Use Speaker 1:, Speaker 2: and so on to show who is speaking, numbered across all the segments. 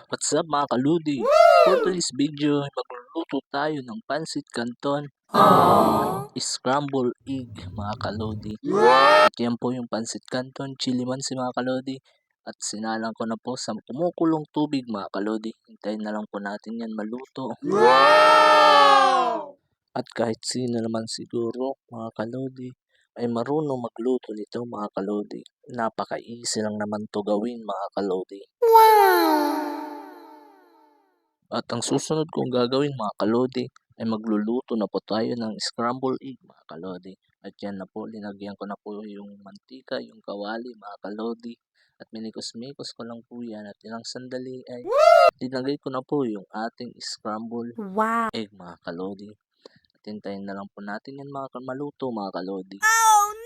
Speaker 1: What's up mga kaludi? For today's video, magluluto tayo ng pansit canton at scramble egg mga kaludi. At yan po yung pansit canton, chili mansi mga kaludi. At sinalang ko na po sa kumukulong tubig mga kaludi. Hintayin na lang po natin yan maluto. At kahit sino naman siguro mga kaludi ay marunong magluto nito mga kaludi. Napaka-easy lang naman to gawin mga kaludi. At ang susunod kong gagawin mga kalodi ay magluluto na po tayo ng scramble egg mga kalodi. At yan na po, linagyan ko na po yung mantika, yung kawali mga kalodi. At minikos-mikos ko lang po yan at ilang sandali ay linagay ko na po yung ating scramble egg mga kalodi. At hintayin na lang po natin yan maluto mga kalodi.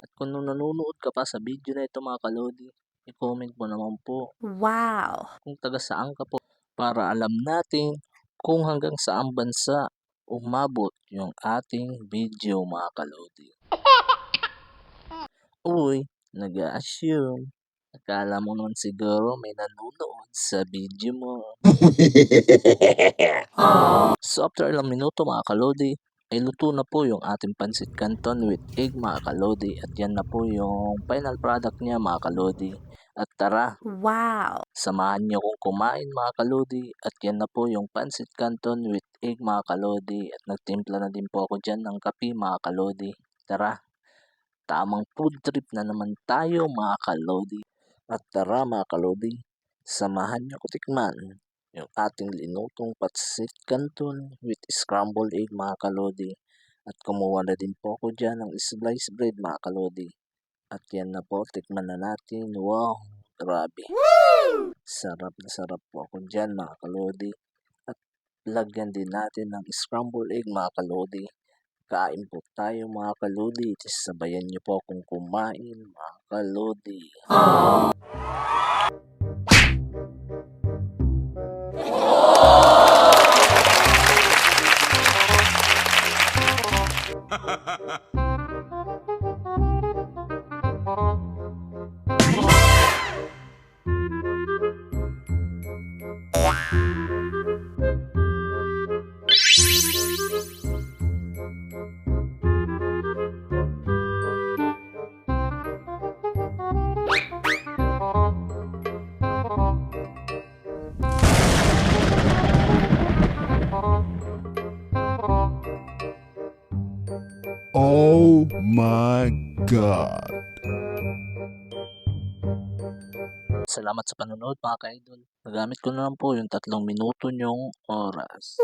Speaker 1: At kung nanonood ka pa sa video na ito mga kalodi, i-comment mo naman po kung taga saan ka po para alam natin kung hanggang saang bansa umabot yung ating video mga kalodi. Uy, nag-a-assume. Akala mo naman siguro may nanonood sa video mo. So after ilang minuto mga kalodi, ay luto na po yung ating pansit canton with egg mga kalodi. At yan na po yung final product niya mga kalodi. At tara, samahan niyo kong kumain mga kalodi. At yan na po yung pansit canton with egg mga kalodi. At nagtimpla na din po ako dyan ng kape mga kalodi. Tara, tamang food trip na naman tayo mga kalodi. At tara mga kalodi, samahan niyo ko tikman yung ating linutong pansit canton with scrambled egg mga kalodi. At kumuha na din po ako dyan ng sliced bread mga kalodi. At yan na po, tikman na natin. Wow, grabe. Sarap na sarap po ako dyan mga kalodi. At lagyan din natin ng scrambled egg mga kalodi. Kain po tayo mga kalodi. Sabayan niyo po akong kumain mga kalodi.
Speaker 2: Oh my God.
Speaker 1: Salamat sa panonood mga ka-idol. Nagamit ko na lang po yung 3 minuto nyong oras.